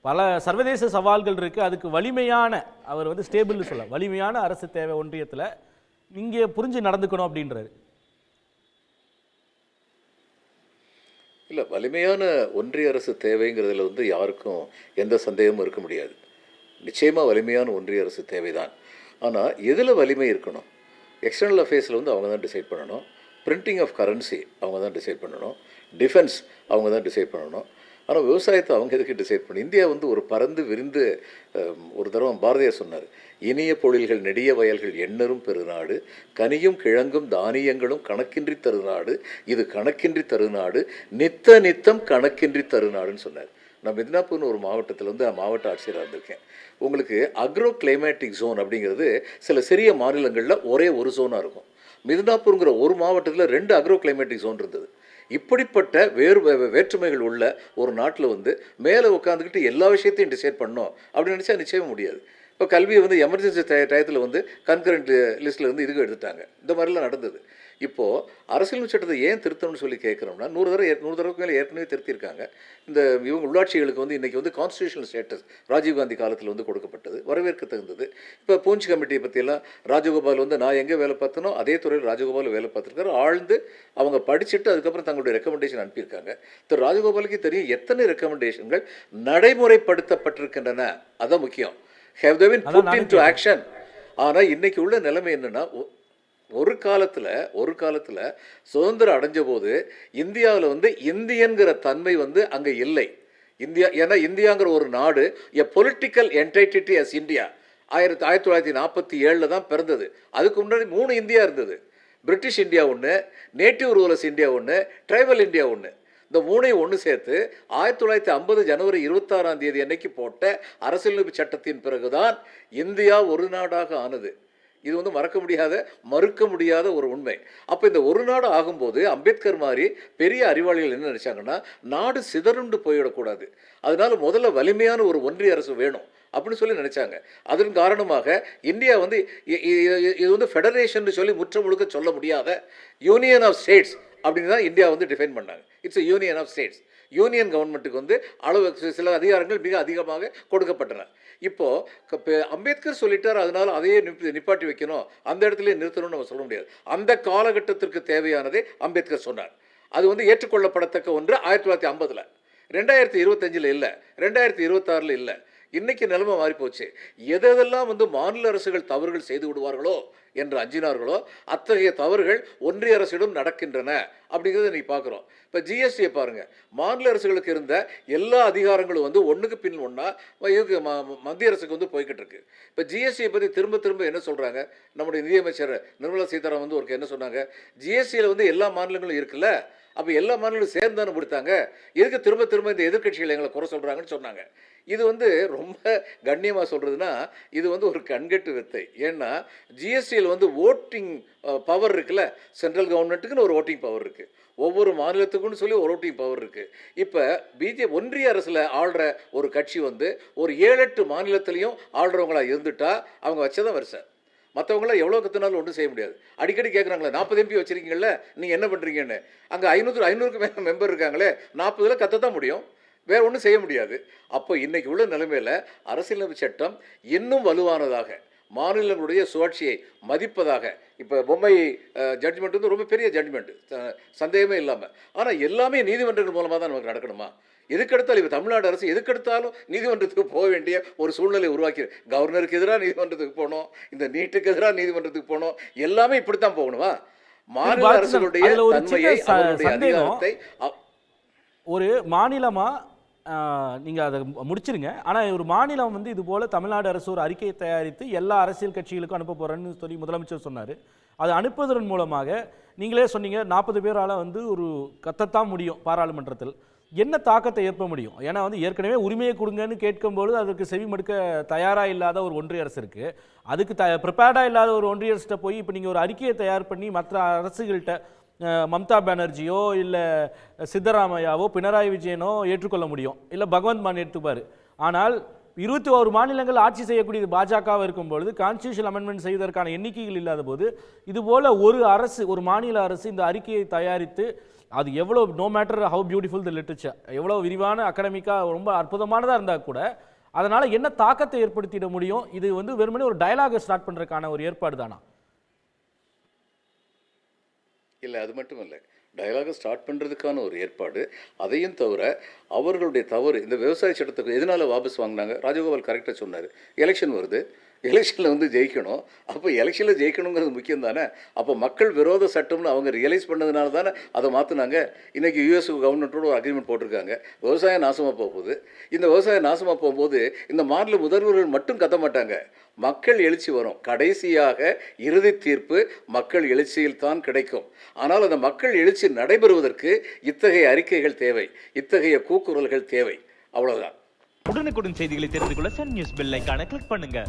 பல சர்வதேச சவால்கள் இருக்கு. அதுக்கு வலிமையான அவர் வந்து ஸ்டேபிள்னு சொல்ல வலிமையான அரசு தேவை ஒன்றியத்தில் இங்கே புரிஞ்சு நடந்துக்கணும் அப்படின்றாரு. இல்லை, வலிமையான ஒன்றிய அரசு தேவைங்கிறதுல வந்து யாருக்கும் எந்த சந்தேகமும் இருக்க முடியாது. நிச்சயமாக வலிமையான ஒன்றிய அரசு தேவைதான். ஆனால் எதில் வலிமை இருக்கணும்? எக்ஸ்டர்னல் அஃபேர்ஸில் வந்து அவங்க தான் டிசைட் பண்ணணும். பிரிண்டிங் ஆஃப் கரன்சி அவங்க தான் டிசைட் பண்ணணும். டிஃபென்ஸ் அவங்க தான் டிசைட் பண்ணணும். ஆனால் விவசாயத்தை அவங்க எதுக்கு டிசைட் பண்ணணும்? இந்தியா வந்து ஒரு பறந்து விரிந்து, ஒரு தடவை பாரதியார் சொன்னார், இனிய பொழில்கள் நெடிய வயல்கள் எண்ணரும் பெருநாடு, கனியும் கிழங்கும் தானியங்களும் கணக்கின்றி தருநாடு, இது கணக்கின்றி தருநாடு, நித்த நித்தம் கணக்கின்றி தருநாடுன்னு சொன்னார். நான் மித்னாப்பூர்னு ஒரு மாவட்டத்தில் வந்து மாவட்ட ஆட்சியராக இருந்திருக்கேன். உங்களுக்கு அக்ரோ கிளைமேட்டிக் ஜோன் அப்படிங்கிறது சில சிறிய மாநிலங்களில் ஒரே ஒரு ஜோனாக இருக்கும். மித்னாப்பூருங்கிற ஒரு மாவட்டத்தில் 2 அக்ரோ கிளைமேட்டிக் ஜோன் இருந்தது. இப்படிப்பட்ட வேற்றுமைகள் உள்ள ஒரு நாட்டில் வந்து மேலே உட்காந்துக்கிட்டு எல்லா விஷயத்தையும் டிசைட் பண்ணோம் அப்படின்னு நினச்சா நிச்சயமே முடியாது. இப்போ கல்வியை வந்து எமர்ஜென்சி டயத்தில் வந்து கன்கரண்ட் லிஸ்ட்டில் வந்து இதுக்கு எடுத்துட்டாங்க. இந்த மாதிரிலாம் நடந்தது. இப்போது அரசியல் சட்டத்தை ஏன் திருத்தணும்னு சொல்லி கேட்குறோம்னா, 100 தடவைக்கு மேலே ஏற்கனவே திருத்தியிருக்காங்க. இந்த இவங்க உள்ளாட்சிகளுக்கு வந்து இன்றைக்கி வந்து கான்ஸ்டியூஷனல் ஸ்டேட்டஸ் ராஜீவ்காந்தி காலத்தில் வந்து கொடுக்கப்பட்டது, வரவேற்க தகுந்தது. இப்போ பூஞ்ச் கமிட்டியை பற்றியெல்லாம் ராஜகோபால் வந்து நான் எங்கே வேலை பார்த்தனோ அதே துறையில் ராஜகோபால் வேலை பார்த்துருக்காரு. ஆழ்ந்து அவங்க படிச்சுட்டு அதுக்கப்புறம் தங்களுடைய ரெக்கமெண்டேஷன் அனுப்பியிருக்காங்க. திரு ராஜகோபாலுக்கு தெரியும் எத்தனை ரெக்கமெண்டேஷன்கள் நடைமுறைப்படுத்தப்பட்டிருக்கின்றன. அதான் முக்கியம். Have they been put into action? ஆனால் இன்றைக்கி உள்ள நிலைமை என்னென்னா, ஒரு காலத்தில் சுதந்திரம் அடைஞ்ச போது இந்தியாவில் வந்து இந்தியன்கிற தன்மை வந்து அங்கே இல்லை. இந்தியா ஏன்னா இந்தியாங்கிற ஒரு நாடு a political entity as India 1947 தான் பிறந்தது. அதுக்கு முன்னாடி 3 இந்தியா இருந்தது. பிரிட்டிஷ் இந்தியா ஒன்று, நேட்டிவ் ரூலர்ஸ் இந்தியா ஒன்று, ட்ரைபல் இந்தியா ஒன்று. இந்த 3ஐயும் ஒன்று சேர்த்து 1950 ஜனவரி 26 அன்னைக்கு போட்ட அரசியலமைப்பு சட்டத்தின் பிறகுதான் இந்தியா ஒரு நாடாக ஆனது. இது வந்து மறுக்க முடியாத ஒரு உண்மை. அப்போ இந்த ஒரு நாடு ஆகும்போது அம்பேத்கர் மாதிரி பெரிய அறிவாளிகள் என்ன நினச்சாங்கன்னா, நாடு சிதறுண்டு போயிடக்கூடாது, அதனால முதல்ல வலிமையான ஒரு ஒன்றிய அரசு வேணும் அப்படின்னு சொல்லி நினச்சாங்க. அதன் காரணமாக இந்தியா வந்து இது வந்து ஃபெடரேஷன் சொல்லி முழுக்க சொல்ல முடியாத யூனியன் ஆஃப் ஸ்டேட்ஸ் அப்படின்னு தான் இந்தியா வந்து டிஃபைன் பண்ணாங்க. It's a union of states. Union கவர்மெண்ட்டுக்கு வந்து சில அதிகாரங்கள் மிக அதிகமாக கொடுக்கப்பட்டன. இப்போது அம்பேத்கர் சொல்லிட்டார், அதனால் அதையே நிப்பாட்டி வைக்கணும், அந்த இடத்துலேயே நிறுத்தணும்னு நம்ம சொல்ல முடியாது. அந்த காலகட்டத்திற்கு தேவையானதை அம்பேத்கர் சொன்னார். அது வந்து ஏற்றுக்கொள்ளப்படத்தக்க ஒன்று 1950, 2025 இல்லை, 2026 இல்லை. இன்றைக்கி நிலைமை மாறிப்போச்சு. எதெல்லாம் வந்து மாநில அரசுகள் தவறுகள் செய்து விடுவார்களோ என்று அஞ்சினார்களோ அத்தகைய தவறுகள் ஒன்றிய அரசிடம் நடக்கின்றன அப்படிங்கிறத இன்றைக்கி பார்க்குறோம். இப்போ ஜிஎஸ்டியை பாருங்கள், மாநில அரசுகளுக்கு இருந்த எல்லா அதிகாரங்களும் வந்து ஒன்றுக்கு பின் ஒன்றா மத்திய அரசுக்கு வந்து போய்கிட்டு இருக்கு. இப்போ ஜிஎஸ்டியை பற்றி திரும்ப என்ன சொல்கிறாங்க, நம்முடைய நிதியமைச்சர் நிர்மலா சீதாராமன் வந்து ஒரு என்ன சொன்னாங்க, ஜிஎஸ்டியில் வந்து எல்லா மாநிலங்களும் இருக்குல்ல, அப்போ எல்லா மாநிலங்களும் சேர்ந்தானு கொடுத்தாங்க, எதுக்கு திரும்ப இந்த எதிர்கட்சிகள் எங்களை குறை சொல்கிறாங்கன்னு சொன்னாங்க. இது வந்து ரொம்ப கண்ணியமாக சொல்கிறதுனா இது வந்து ஒரு கண்கட்டு வித்தை. ஏன்னா ஜிஎஸ்டியில் வந்து ஓட்டிங் பவர் இருக்குல்ல, சென்ட்ரல் கவர்மெண்ட்டுக்குன்னு ஒரு ஓட்டிங் பவர் இருக்குது, ஒவ்வொரு மாநிலத்துக்குன்னு சொல்லி ஒரு ஓட்டிங் பவர் இருக்குது. இப்போ ஒன்றிய அரசில் ஆள்ற ஒரு கட்சி வந்து ஒரு 7-8 மாநிலத்திலையும் ஆள்றவங்களாக இருந்துட்டா அவங்க வச்சதான் வரிசை. மற்றவங்களாம் எவ்வளோ கற்றுனாலும் ஒன்றும் செய்ய முடியாது. அடிக்கடி கேட்குறாங்களே, 40 MP வச்சுருக்கீங்கள, நீங்கள் என்ன பண்ணுறீங்கன்னு. அங்கே 500க்கு மேலே மெம்பர் இருக்காங்களே, 40 கற்றத்தான் முடியும், வேறு ஒன்றும் செய்ய முடியாது. அப்போ இன்றைக்கி உள்ள நிலைமையில் அரசியலமைப்பு சட்டம் இன்னும் வலுவானதாக, மாநிலங்களுடைய சுழற்சியை மதிப்பதாக, இப்போ பொம்மை ஜட்ஜ்மெண்ட் வந்து ரொம்ப பெரிய ஜட்ஜ்மெண்ட்டு, சந்தேகமே இல்லாமல். ஆனால் எல்லாமே நீதிமன்றங்கள் மூலமாக தான் நமக்கு நடக்கணுமா? எதுக்கெடுத்தாலும் இப்போ தமிழ்நாடு அரசு எதுக்கெடுத்தாலும் நீதிமன்றத்துக்கு போக வேண்டிய ஒரு சூழ்நிலை உருவாக்கி, கவர்னருக்கு எதிராக நீதிமன்றத்துக்கு போகணும், இந்த நீட்டுக்கு எதிராக நீதிமன்றத்துக்கு போகணும், எல்லாமே இப்படித்தான் போகணுமா? மாநில அரசுகளுடைய தன்மையை, அதிகாரத்தை ஒரு மாநிலமாக நீங்கள் அதை முடிச்சிருங்க. ஆனால் ஒரு மாநிலம் வந்து இது போல் தமிழ்நாடு அரசு ஒரு அறிக்கையை தயாரித்து எல்லா அரசியல் கட்சிகளுக்கும் அனுப்ப போகிறேன்னு சொல்லி முதலமைச்சர் சொன்னார். அது அனுப்புவதன் மூலமாக நீங்களே சொன்னீங்க 40 பேரால் வந்து ஒரு கத்தத்தான் முடியும் பாராளுமன்றத்தில். என்ன தாக்கத்தை ஏற்ப முடியும்? ஏன்னா வந்து ஏற்கனவே உரிமையை கொடுங்கன்னு கேட்கும்போது அதுக்கு செவி மடுக்க தயாராக இல்லாத ஒரு ஒன்றிய அரசு இருக்குது. அதுக்கு ப்ரிப்பேர்டாக இல்லாத ஒரு ஒன்றிய அரசிட்ட போய் இப்போ நீங்கள் ஒரு அறிக்கையை தயார் பண்ணி மற்ற அரசுகள்கிட்ட மம்தா பானர்ஜியோ இல்லை சித்தராமையாவோ பினராயி விஜயனோ ஏற்றுக்கொள்ள முடியும், இல்லை பகவந்த் மான் ஏற்றுப்பார். ஆனால் 21 மாநிலங்கள் ஆட்சி செய்யக்கூடியது பாஜகவாக இருக்கும் பொழுது, கான்ஸ்டியூஷன் அமெண்ட்மெண்ட் செய்வதற்கான எண்ணிக்கைகள் இல்லாத போது, இதுபோல் ஒரு மாநில அரசு இந்த அறிக்கையை தயாரித்து அது எவ்வளோ no matter how beautiful the literature, எவ்வளோ விரிவான அகடமிக்காக ரொம்ப அற்புதமானதாக இருந்தால் கூட அதனால் என்ன தாக்கத்தை ஏற்படுத்திட முடியும்? இது வந்து வெறுமனே ஒரு டயலாகை ஸ்டார்ட் பண்ணுறதுக்கான ஒரு ஏற்பாடு தானா? இல்லை, அது மட்டும் இல்லை. டயலாகை ஸ்டார்ட் பண்ணுறதுக்கான ஒரு ஏற்பாடு. அதையும் தவிர அவர்களுடைய தவறு, இந்த விவசாய சட்டத்துக்கு எதனால் வாபஸ் வாங்கினாங்க? ராஜகோபால் கரெக்டாக சொன்னார். எலெக்ஷன் வருது, எலெக்ஷனில் வந்து ஜெயிக்கணும். அப்போ எலெக்ஷனில் ஜெயிக்கணுங்கிறது முக்கியம் தானே. அப்போ மக்கள் விரோத சட்டம்னு அவங்க ரியலைஸ் பண்ணதுனால தானே அதை மாற்றினாங்க. இன்றைக்கி யூஎஸ் கவர்மெண்ட்டோட ஒரு அக்ரிமெண்ட் போட்டிருக்காங்க. விவசாயம் நாசமாக போகுது. இந்த விவசாயம் நாசமாக போகும்போது இந்த மாநில முதல்வர்கள் மட்டும் கத்த மாட்டாங்க, மக்கள் எழுச்சி வரும். கடைசியாக இறுதி தீர்ப்பு மக்கள் எழுச்சியில் தான் கிடைக்கும். ஆனால் அந்த மக்கள் எழுச்சி நடைபெறுவதற்கு இத்தகைய அறிக்கைகள் தேவை, இத்தகைய கூக்குரல்கள் தேவை. அவ்வளவுதான். உடனுக்குடன் செய்திகளை தெரிந்து கொள்ள சன் நியூஸ் பெல் ஐகானை கிளிக் பண்ணுங்க.